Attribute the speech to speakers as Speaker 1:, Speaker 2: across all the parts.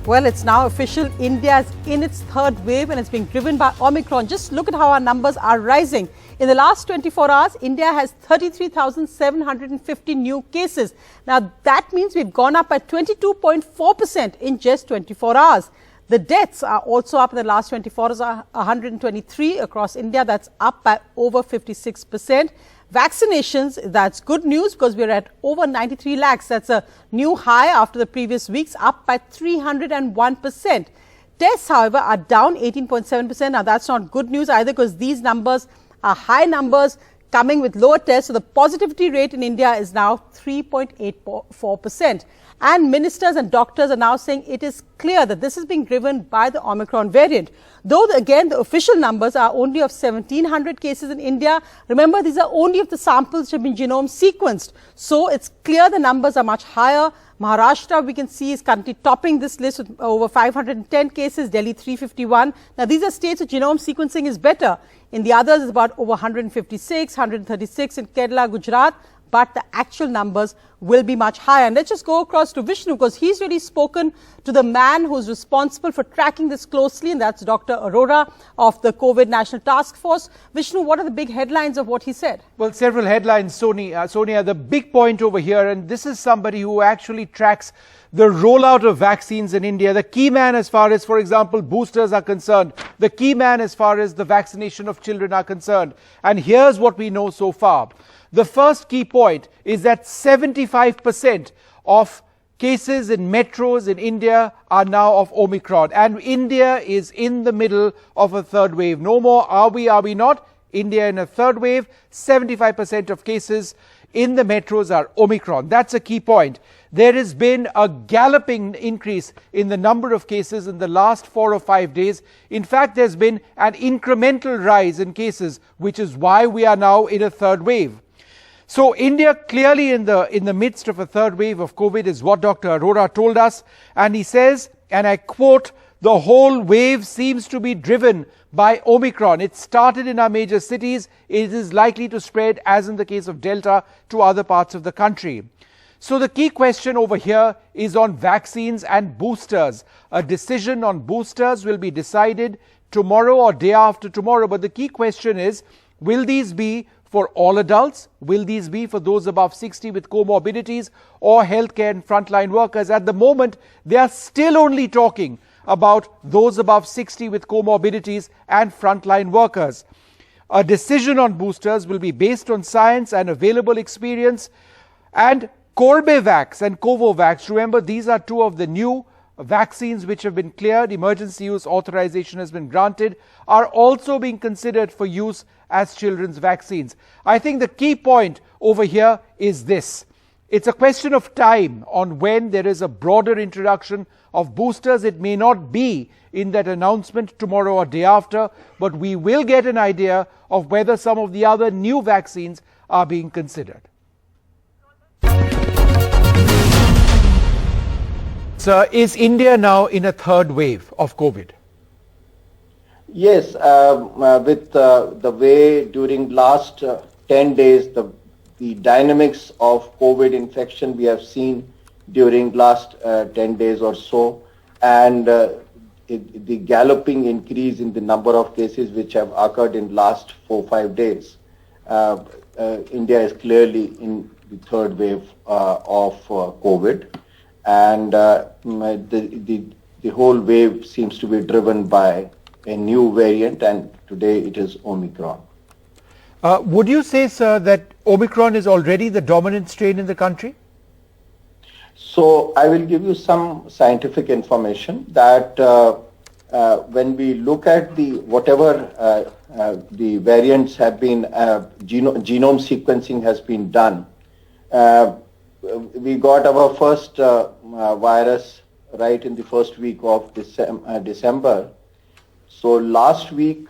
Speaker 1: Well, it's now official. India is in its third wave and it's being driven by Omicron. Just look at how our numbers are rising. In the last 24 hours, India has 33,750 new cases. Now, that means we've gone up by 22.4% in just 24 hours. The deaths are also up in the last 24 hours, 123 across India. That's up by over 56%. Vaccinations, that's good news because we're at over 93 lakhs. That's a new high after the previous weeks, up by 301%. Tests, however, are down 18.7%. Now, that's not good news either because these numbers are high numbers coming with lower tests. So, the positivity rate in India is now 3.84%. And ministers and doctors are now saying it is clear that this is being driven by the Omicron variant. Though, again, the official numbers are only of 1,700 cases in India. Remember, these are only of the samples which have been genome sequenced. So, it's clear the numbers are much higher. Maharashtra, we can see, is currently topping this list with over 510 cases, Delhi 351. Now, these are states where genome sequencing is better. In the others, it's about over 156, 136 in Kerala, Gujarat. But the actual numbers will be much higher. And let's just go across to Vishnu because he's really spoken to the man who's responsible for tracking this closely, and that's Dr. Arora of the COVID National Task Force. Vishnu, what are the big headlines of what he said?
Speaker 2: Well, several headlines, Sonia. The big point over here, and this is somebody who actually tracks the rollout of vaccines in India, the key man as far as, for example, boosters are concerned, the key man as far as the vaccination of children are concerned. And here's what we know so far. The first key point is that 75% of cases in metros in India are now of Omicron. And India is in the middle of a third wave. No more are we not. India in a third wave, 75% of cases in the metros are Omicron. That's a key point. There has been a galloping increase in the number of cases in the last 4 or 5 days. In fact, there's been an incremental rise in cases, which is why we are now in a third wave. So India clearly in the midst of a third wave of COVID is what Dr. Arora told us. And he says, and I quote, the whole wave seems to be driven by Omicron. It started in our major cities. It is likely to spread, as in the case of Delta, to other parts of the country. So the key question over here is on vaccines and boosters. A decision on boosters will be decided tomorrow or day after tomorrow. But the key question is, will these be for all adults? Will these be for those above 60 with comorbidities or healthcare and frontline workers? At the moment, they are still only talking about those above 60 with comorbidities and frontline workers. A decision on boosters will be based on science and available experience. And Corbevax and Covovax, remember, these are two of the new vaccines which have been cleared, emergency use authorization has been granted, are also being considered for use as children's vaccines. I think the key point over here is this. It's a question of time on when there is a broader introduction of boosters. It may not be in that announcement tomorrow or day after, but we will get an idea of whether some of the other new vaccines are being considered. So, is India now in a third wave of COVID?
Speaker 3: Yes, with the way during last 10 days, the dynamics of COVID infection we have seen during last 10 days or so, and the galloping increase in the number of cases which have occurred in last 4-5 days, India is clearly in the third wave of COVID. And the whole wave seems to be driven by a new variant, and today it is Omicron.
Speaker 2: Would you say, sir, that Omicron is already the dominant strain in the country?
Speaker 3: So I will give you some scientific information that when we look at the variants have been, genome sequencing has been done. We got our first virus right in the first week of December. So last week,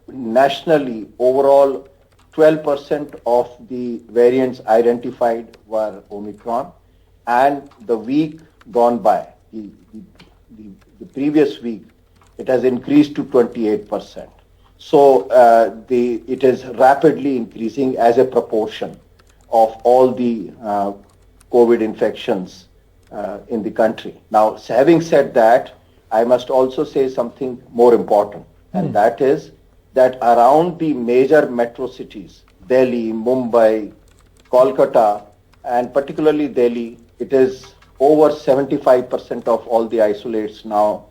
Speaker 3: nationally, overall, 12% of the variants identified were Omicron. And the week gone by, the previous week, it has increased to 28%. So it is rapidly increasing as a proportion of all the COVID infections in the country. Now, having said that, I must also say something more important, and that is that around the major metro cities, Delhi, Mumbai, Kolkata, and particularly Delhi, it is over 75% of all the isolates now,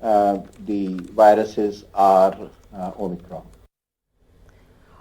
Speaker 3: the viruses are Omicron.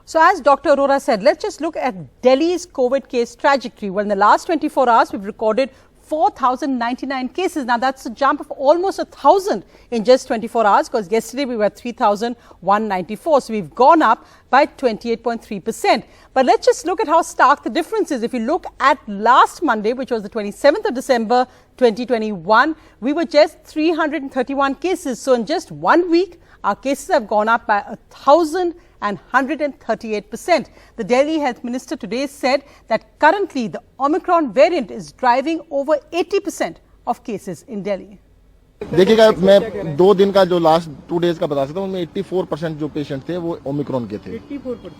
Speaker 1: So as Dr. Arora said, let's just look at Delhi's COVID case trajectory. Well, in the last 24 hours, we've recorded 4,099 cases. Now, that's a jump of almost 1,000 in just 24 hours, because yesterday we were at 3,194. So we've gone up by 28.3%. But let's just look at how stark the difference is. If you look at last Monday, which was the 27th of December, 2021, we were just 331 cases. So in just 1 week, our cases have gone up by 1,138%. The Delhi Health Minister today said that currently the Omicron variant is driving over 80% of cases in Delhi.
Speaker 4: देखिएगा, मैं 2 दिन का जो last 2 days का बता सकता हूँ, उनमें 84% जो पेशेंट थे वो ओमिक्रॉन के थे।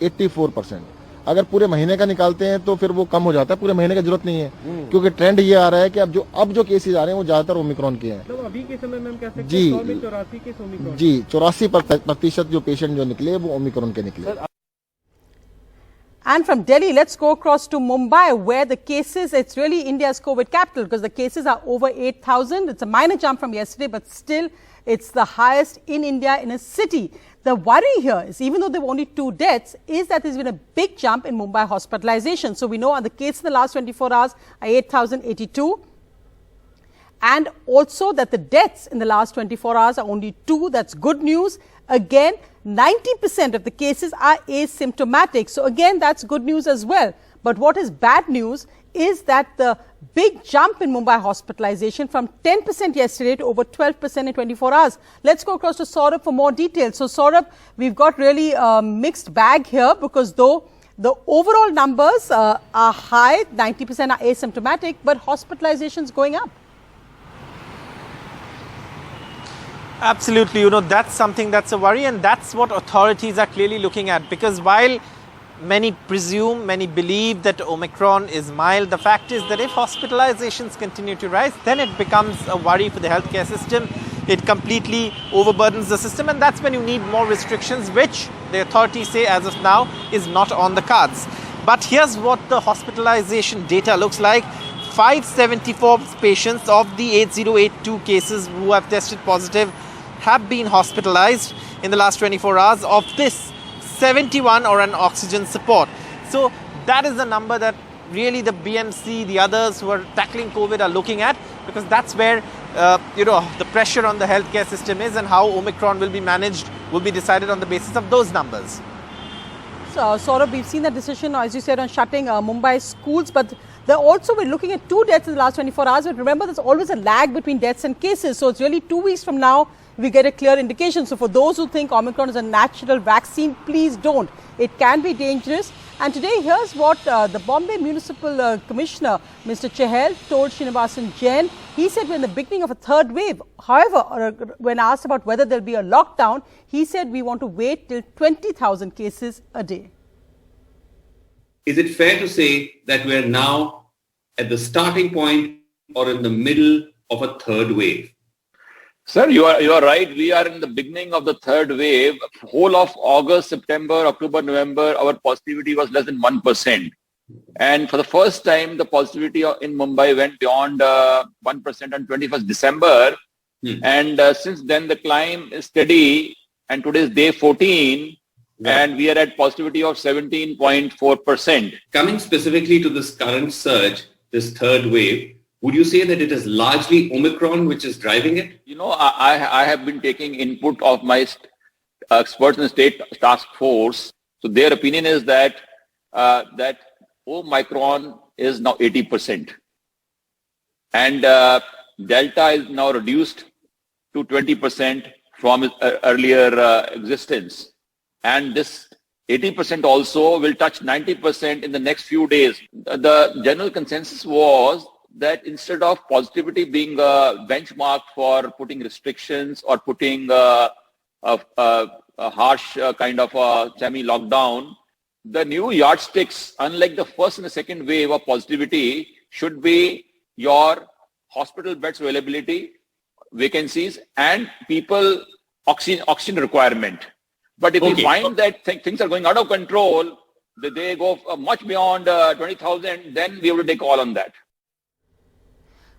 Speaker 4: 84%। अगर पूरे महीने का निकालते हैं तो फिर वो कम हो जाता है, पूरे महीने की जरूरत नहीं है, क्योंकि ट्रेंड ये आ रहा है कि अब जो केसेस आ रहे हैं वो ज्यादातर ओमिक्रॉन के हैं। तो अभी के समय में हम कह सकते हैं 100 में 84 केस ओमिक्रॉन। जी, 84% जो पेशेंट जो निकले वो ओमिक्रॉन के निकले।
Speaker 1: And from Delhi, let's go across to Mumbai, where the cases, it's really India's COVID capital, because the cases are over 8,000. It's a minor jump from yesterday, but still it's the highest in India in a city. The worry here is, even though there were only 2 deaths, is that there's been a big jump in Mumbai hospitalization. So we know the cases in the last 24 hours are 8,082. And also that the deaths in the last 24 hours are only 2. That's good news. Again, 90% of the cases are asymptomatic. So again, that's good news as well. But what is bad news is that the big jump in Mumbai hospitalization from 10% yesterday to over 12% in 24 hours. Let's go across to Saurabh for more details. So Saurabh, we've got really a mixed bag here, because though the overall numbers are high, 90% are asymptomatic, but hospitalizations going up.
Speaker 5: Absolutely, that's something that's a worry, and that's what authorities are clearly looking at, because while many presume, many believe that Omicron is mild, the fact is that if hospitalizations continue to rise, then it becomes a worry for the healthcare system. It completely overburdens the system, and that's when you need more restrictions, which the authorities say as of now is not on the cards. But here's what the hospitalization data looks like. 574 patients of the 8082 cases who have tested positive have been hospitalized in the last 24 hours. Of this, 71 are on oxygen support. So that is the number that really the BMC, the others who are tackling COVID are looking at, because that's where the pressure on the healthcare system is, and how Omicron will be managed will be decided on the basis of those numbers.
Speaker 1: So Saurabh, we've seen the decision, as you said, on shutting Mumbai schools, but we're looking at 2 deaths in the last 24 hours. But remember, there's always a lag between deaths and cases. So it's really 2 weeks from now we get a clear indication. So for those who think Omicron is a natural vaccine, please don't. It can be dangerous. And today, here's what the Bombay Municipal Commissioner, Mr. Chahal, told Srinivasan Jain. He said we're in the beginning of a 3rd wave. However, when asked about whether there'll be a lockdown, he said we want to wait till 20,000 cases a day.
Speaker 6: Is it fair to say that we're now at the starting point or in the middle of a 3rd wave?
Speaker 7: Sir, you are right. We are in the beginning of the 3rd wave. Whole of August, September, October, November, our positivity was less than 1%. And for the first time, the positivity in Mumbai went beyond 1% on 21st December. And since then, the climb is steady. And today is day 14. And we are at positivity of 17.4%.
Speaker 6: Coming specifically to this current surge, this 3rd wave, would you say that it is largely Omicron which is driving it?
Speaker 7: I have been taking input of my experts in the state task force. So their opinion is that Omicron is now 80%. And Delta is now reduced to 20% from its earlier existence. And this 80% also will touch 90% in the next few days. The general consensus was that instead of positivity being a benchmark for putting restrictions or putting a harsh kind of a semi-lockdown, the new yardsticks, unlike the first and the second wave of positivity, should be your hospital beds availability, vacancies, and people oxygen requirement. But if we find that things are going out of control, they go much beyond 20,000, then we have to take a call on that.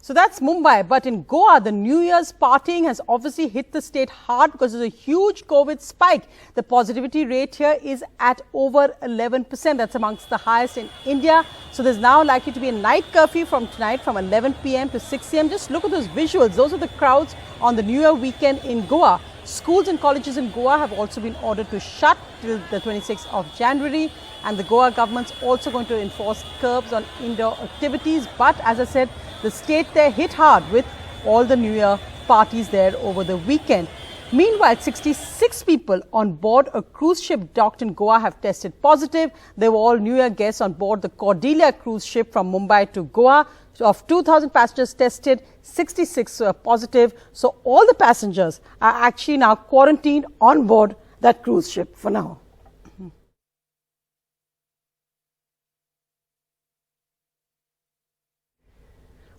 Speaker 1: So that's Mumbai. But in Goa, the New Year's partying has obviously hit the state hard because there's a huge COVID spike. The positivity rate here is at over 11%. That's amongst the highest in India. So there's now likely to be a night curfew from tonight from 11 p.m. to 6 a.m. Just look at those visuals. Those are the crowds on the New Year weekend in Goa. Schools and colleges in Goa have also been ordered to shut till the 26th of January. And the Goa government's also going to enforce curbs on indoor activities. But as I said, the state there hit hard with all the New Year parties there over the weekend. Meanwhile, 66 people on board a cruise ship docked in Goa have tested positive. They were all New Year guests on board the Cordelia cruise ship from Mumbai to Goa. So of 2,000 passengers tested, 66 were positive. So all the passengers are actually now quarantined on board that cruise ship for now.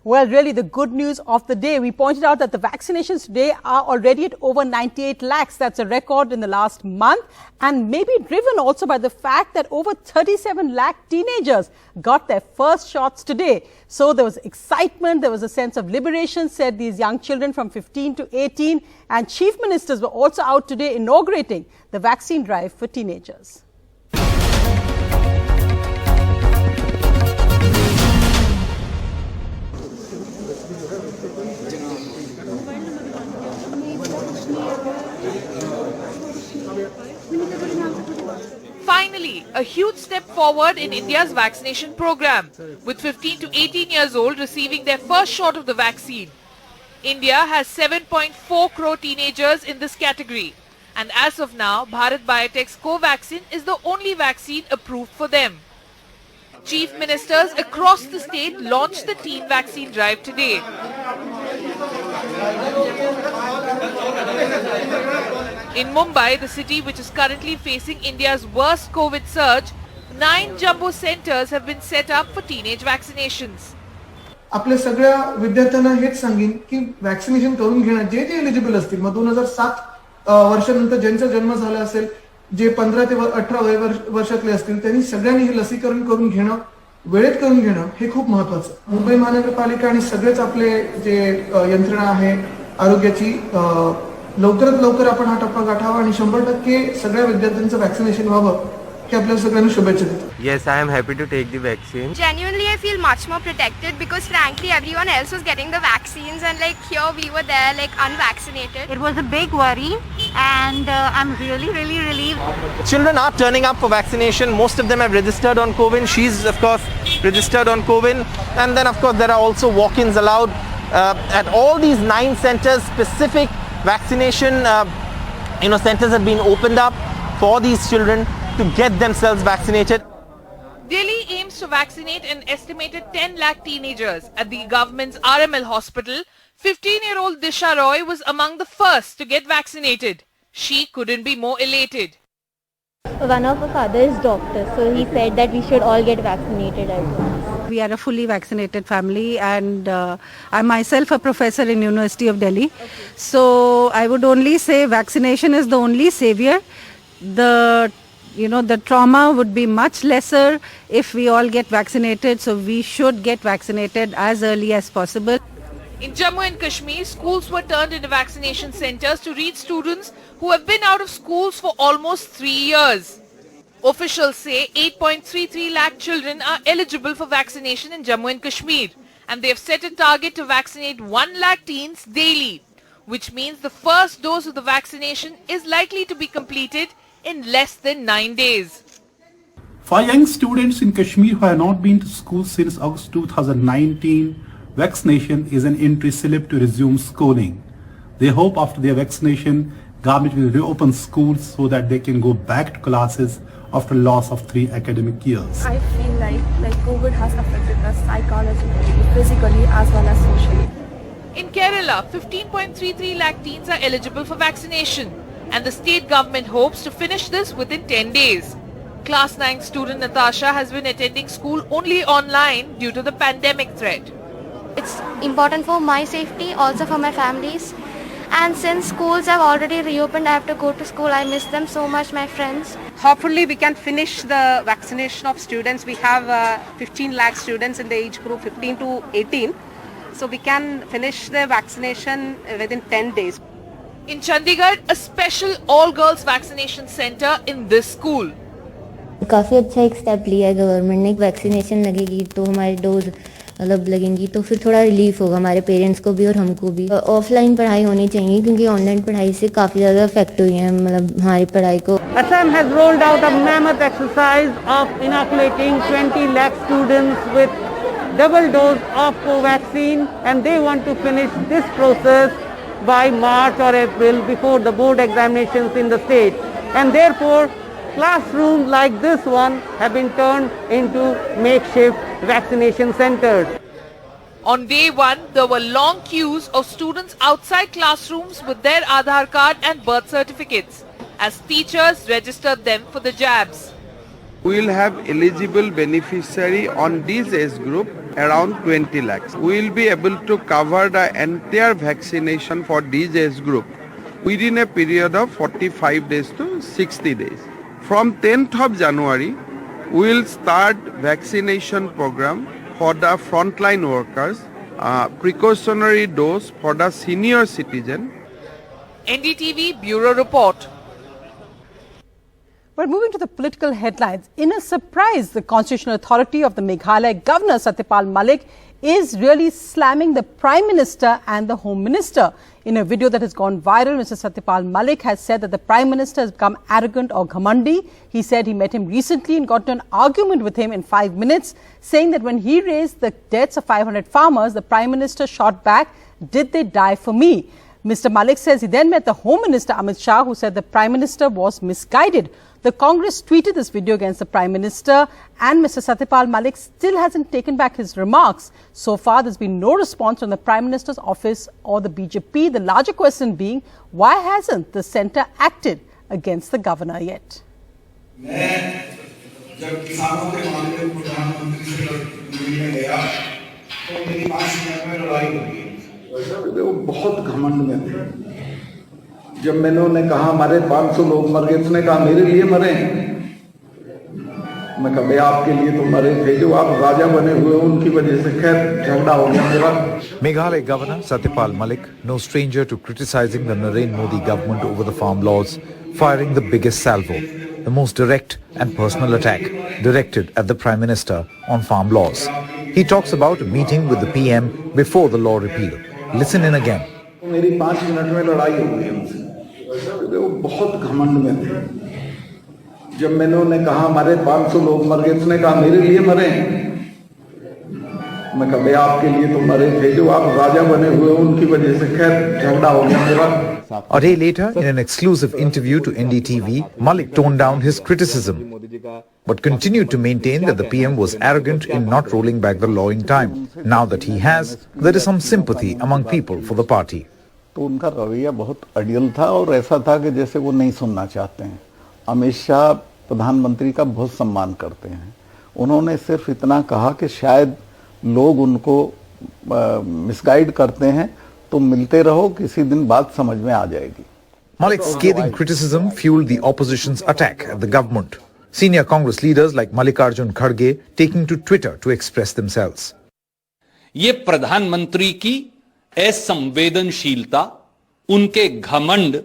Speaker 1: Well, really the good news of the day. We pointed out that the vaccinations today are already at over 98 lakhs. That's a record in the last month, and maybe driven also by the fact that over 37 lakh teenagers got their first shots today. So there was excitement, there was a sense of liberation, said these young children from 15 to 18. And chief ministers were also out today inaugurating the vaccine drive for teenagers.
Speaker 8: Finally, a huge step forward in India's vaccination program, with 15 to 18 years old receiving their first shot of the vaccine. India has 7.4 crore teenagers in this category, and as of now, Bharat Biotech's Covaxin is the only vaccine approved for them. Chief ministers across the state launched the teen vaccine drive today. In Mumbai, the city which is currently facing India's worst COVID surge, 9 jumbo centers have been set up for teenage vaccinations.
Speaker 9: आपल्या सगळ्या विद्यार्थ्यांना हेच सांगेन की vaccination करून घेणं जे eligible असतील, मग 2007 वर्षानंतर ज्यांचा जन्म झाला असेल, जे 15 ते 18 वर्षातले असतील, त्यांनी सगळ्यांनी हे लसीकरण करून घेणं, वेळेत करून घेणं हे खूप महत्त्वाचं. मुंबई महानगरपालिका आणि सगळेच आपले जे यंत्रणा आहे आरोग्याची, लवकरात लवकर आपण हा टप्पा गाठावा आणि 100% सगळ्या विद्यार्थ्यांचं वॅक्सिनेशन व्हावं हे आपल्या सगळ्यांना शुभेच्छा देतो.
Speaker 10: Yes, I am happy to take the vaccine.
Speaker 11: Genuinely, I feel much more protected because frankly, everyone else was getting the vaccines and like here we were there like unvaccinated.
Speaker 12: It was a big worry and I'm really relieved.
Speaker 5: Children are turning up for vaccination. Most of them have registered on CoWIN. She's of course registered on CoWIN. And then of course there are also walk-ins allowed at all these 9 centers. Specific vaccination centers have been opened up for these children to get themselves vaccinated.
Speaker 8: Delhi aims to vaccinate an estimated 10 lakh teenagers. At the government's RML hospital, 15-year-old Disha Roy was among the first to get vaccinated. She couldn't be more elated.
Speaker 13: One of our father is doctor, so he said that we should all get vaccinated as well.
Speaker 12: We are a fully vaccinated family and I'm myself a professor in University of Delhi. So I would only say vaccination is the only savior. The trauma would be much lesser if we all get vaccinated. So we should get vaccinated as early as possible.
Speaker 8: In Jammu and Kashmir, schools were turned into vaccination centers to reach students who have been out of schools for almost 3 years. Officials say 8.33 lakh children are eligible for vaccination in Jammu and Kashmir, and they have set a target to vaccinate 1 lakh teens daily, which means the first dose of the vaccination is likely to be completed in less than 9 days.
Speaker 14: For young students in Kashmir who have not been to school since August 2019, vaccination is an entry slip to resume schooling. They hope after their vaccination, government will reopen schools so that they can go back to classes after loss of 3 academic years.
Speaker 15: I feel like COVID has affected us psychologically, physically as well as socially.
Speaker 8: In Kerala, 15.33 lakh teens are eligible for vaccination, and the state government hopes to finish this within 10 days. Class 9 student Natasha has been attending school only online due to the pandemic threat.
Speaker 11: It's important for my safety, also for my families. And since schools have already reopened, I have to go to school. I miss them so much, my friends.
Speaker 16: Hopefully we can finish the vaccination of students. We have 15 lakh students in the age group 15 to 18. So we can finish the vaccination within 10 days.
Speaker 8: In Chandigarh, a special all-girls vaccination center in this school.
Speaker 13: काफ़ी अच्छा एक step लिया है government ने. Vaccination लगेगी तो हमारे dose मतलब लगेंगी तो फिर थोड़ा रिलीफ होगा हमारे पेरेंट्स को भी और हमको भी. ऑफलाइन पढ़ाई होनी चाहिए क्योंकि ऑनलाइन पढ़ाई से काफ़ी ज़्यादा इफेक्ट हुई है मतलब हमारी पढ़ाई को.
Speaker 17: Assam has rolled out a mammoth exercise of inoculating 20 lakh students with double dose of Covaxin, and they want to finish this process by March or April before the board examinations in the state. And therefore, classrooms like this one have been turned into makeshift vaccination centers.
Speaker 8: On day one, there were long queues of students outside classrooms with their Aadhaar card and birth certificates as teachers registered them for the jabs.
Speaker 18: We will have eligible beneficiary on this age group around 20 lakhs. We will be able to cover the entire vaccination for this age group within a period of 45 days to 60 days. From 10th of January, we will start vaccination program for the frontline workers, precautionary dose for the senior citizen.
Speaker 8: NDTV Bureau Report.
Speaker 1: Well, moving to the political headlines, in a surprise, the Constitutional Authority of the Meghalaya Governor Satyapal Malik is really slamming the Prime Minister and the Home Minister. In a video that has gone viral, Mr. Satyapal Malik has said that the Prime Minister has become arrogant or ghamandi. He said he met him recently and got into an argument with him in 5 minutes, saying that when he raised the deaths of 500 farmers, the Prime Minister shot back, "Did they die for me?" Mr. Malik says he then met the Home Minister Amit Shah, who said the Prime Minister was misguided. The Congress tweeted this video against the Prime Minister, and Mr. Satyapal Malik still hasn't taken back his remarks. So far, there's been no response from the Prime Minister's office or the BJP. The larger question being, why hasn't the centre acted against the governor yet?
Speaker 19: जब मैंने उन्हें कहा हमारे 500 लोग मर गए, उसने कहा मेरे लिए मरे. मैं कहा मैं आपके लिए तो मरे थे, जो आप राजा बने हुए उनकी वजह से खैर झगड़ा हो गया मेरा.
Speaker 20: Meghalaya Governor Satyapal Malik, no stranger to criticizing the Narendra Modi government over the farm laws, firing the biggest salvo, the most direct and personal attack directed at the Prime Minister on farm laws. He talks about a meeting with the PM before the law repeal. Listen in again.
Speaker 19: मेरी 5 minute में लड़ाई हो गई उनसे. वो बहुत घमंड में थे. जब मैंने उन्हें कहा हमारे 500 लोग मर गए, उसने कहा मेरे लिए मरे. मैं कहा मैं आपके लिए तो मरे थे, जो आप राजा बने हुए उनकी वजह से खैर झगड़ा हो गया मेरा.
Speaker 20: A day later, in an exclusive interview to NDTV, Malik toned down his criticism, but continued to maintain that the PM was arrogant in not rolling back the law in time. Now that he has, there is some sympathy among people for the party.
Speaker 21: तो उनका रवैया बहुत ordeal था और ऐसा था कि जैसे वो नहीं सुनना चाहते हैं. अमित शाह प्रधानमंत्री का बहुत सम्मान करते हैं. उन्होंने सिर्फ इतना कहा कि शायद लोग उनको मिसगाइड करते हैं, तो मिलते रहो, किसी दिन बात समझ में आ जाएगी.
Speaker 20: Malik's scathing criticism fueled the opposition's attack at the government. Senior Congress leaders like Mallikarjun Kharge taking to Twitter to express themselves.
Speaker 22: ये प्रधानमंत्री की असंवेदनशीलता, उनके घमंड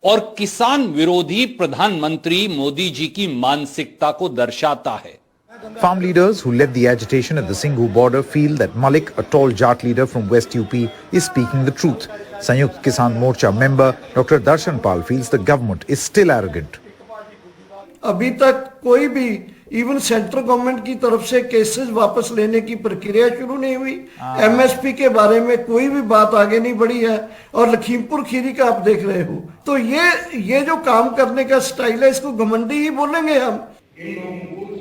Speaker 22: और किसान विरोधी प्रधानमंत्री मोदी जी की मानसिकता को दर्शाता है.
Speaker 20: Farm leaders who led the agitation at the Singhu border feel that Malik, a tall Jat leader from West UP, is speaking the truth. Sanyukt Kisan Morcha member Dr. Darshan Pal feels the government is still arrogant.
Speaker 23: अभी तक कोई भी even central government की तरफ से cases वापस लेने की प्रक्रिया शुरू नहीं हुई. एमएसपी के बारे में कोई भी बात आगे नहीं बढ़ी है. और लखीमपुर खीरी का आप देख रहे हो, तो ये जो काम करने का स्टाइल है, इसको घमंडी ही बोलेंगे हम.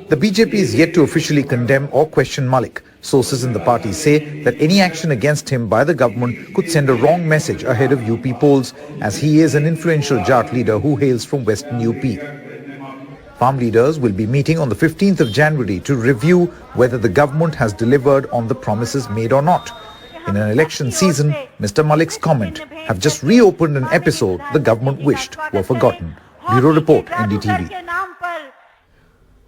Speaker 20: The BJP is yet to officially condemn or question Malik. Sources in the party say that any action against him by the government could send a wrong message ahead of UP polls, as he is an influential Jat leader who hails from western UP. Farm leaders will be meeting on the 15th of January to review whether the government has delivered on the promises made or not. In an election season, Mr. Malik's comment have just reopened an episode the government wished were forgotten. Bureau Report, NDTV.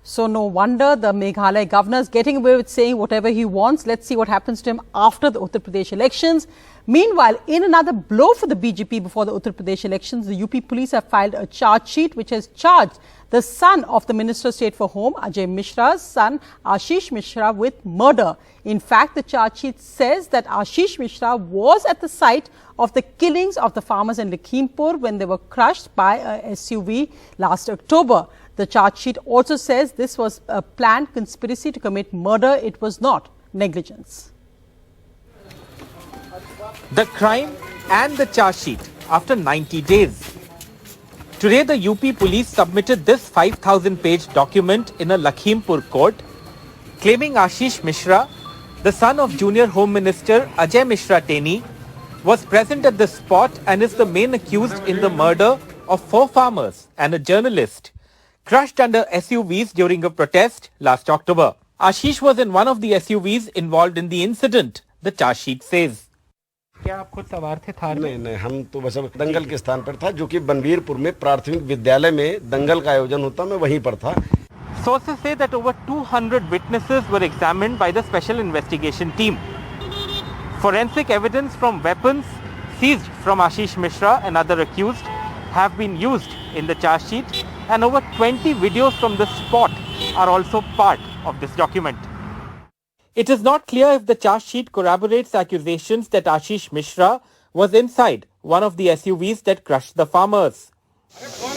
Speaker 1: So no wonder the Meghalaya governor is getting away with saying whatever he wants. Let's see what happens to him after the Uttar Pradesh elections. Meanwhile, in another blow for the BJP before the Uttar Pradesh elections, the UP police have filed a charge sheet which has charged the son of the Minister of State for Home, Ajay Mishra's son, Ashish Mishra, with murder. In fact, the charge sheet says that Ashish Mishra was at the site of the killings of the farmers in Lakhimpur when they were crushed by a SUV last October. The charge sheet also says this was a planned conspiracy to commit murder. It was not negligence.
Speaker 5: The crime and the charge sheet after 90 days. Today, the UP police submitted this 5,000-page document in a Lakhimpur court, claiming Ashish Mishra, the son of Junior Home Minister Ajay Mishra Teni, was present at the spot and is the main accused in the murder of 4 farmers and a journalist crushed under SUVs during a protest last October. Ashish was in one of the SUVs involved in the incident, the charge sheet says.
Speaker 2: क्या आप खुद सवार थे थार में? नहीं, हम तो बस दंगल के स्थान पर था, जो कि बनवीरपुर में प्राथमिक विद्यालय में दंगल का आयोजन होता, मैं वहीं पर था.
Speaker 5: Sources say that over 200 witnesses were examined by the special investigation team. Forensic evidence from weapons seized from Ashish Mishra and other accused have been used in the charge sheet, and over 20 videos from the spot are also part of this document. It is not clear if the charge sheet corroborates accusations that Ashish Mishra was inside one of the SUVs that crushed the farmers.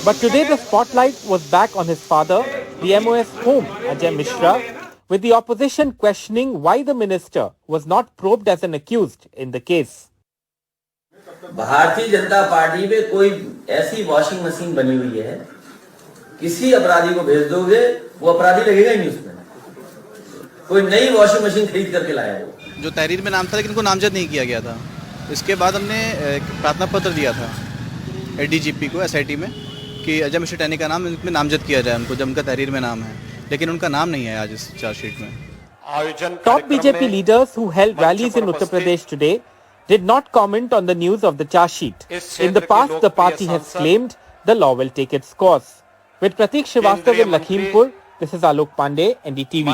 Speaker 5: But today the spotlight was back on his father, the MOS home, Ajay Mishra, with the opposition questioning why the minister was not probed as an accused in the case.
Speaker 3: Bharatiya Janata party में कोई ऐसी washing machine बनी हुई है, किसी अपराधी को भेज दोगे वो अपराधी लगेगा ही नहीं उसमें. कोई नई वॉशिंग मशीन खरीद करके लाया वो.
Speaker 4: जो तहरीर में नाम था लेकिन उनको नामजद नहीं किया गया था. इसके बाद हमने प्रार्थना पत्र दिया था एडीजीपी को एसआईटी में कि अजय मिश्रा टैनी का नाम इनमें नामजद किया जाए उनको, जब उनका तहरीर में नाम है, लेकिन उनका नाम नहीं है आज इस चार्जशीट में.
Speaker 5: Top BJP leaders who held rallies in Uttar Pradesh today did not comment on the news of the charge sheet. In the past, the party has claimed the law will take its course. With Pratik Srivastava in Lakhimpur, this is Alok Pandey, NDTV.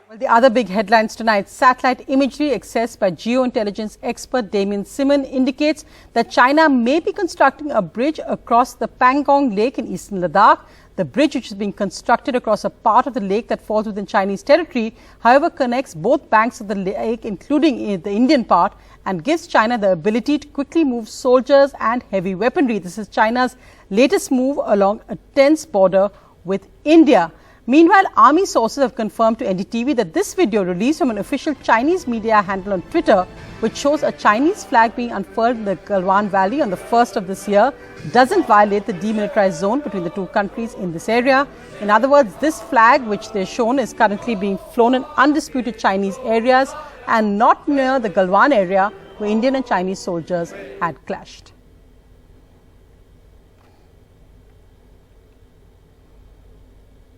Speaker 1: Well, the other big headlines tonight, satellite imagery accessed by geointelligence expert Damien Simon indicates that China may be constructing a bridge across the Pangong Lake in eastern Ladakh. The bridge, which is being constructed across a part of the lake that falls within Chinese territory, however, connects both banks of the lake, including the Indian part, and gives China the ability to quickly move soldiers and heavy weaponry. This is China's latest move along a tense border with India. Meanwhile, army sources have confirmed to NDTV that this video released from an official Chinese media handle on Twitter, which shows a Chinese flag being unfurled in the Galwan Valley on the 1st of this year, doesn't violate the demilitarized zone between the two countries in this area. In other words, this flag, which they're shown, is currently being flown in undisputed Chinese areas and not near the Galwan area where Indian and Chinese soldiers had clashed.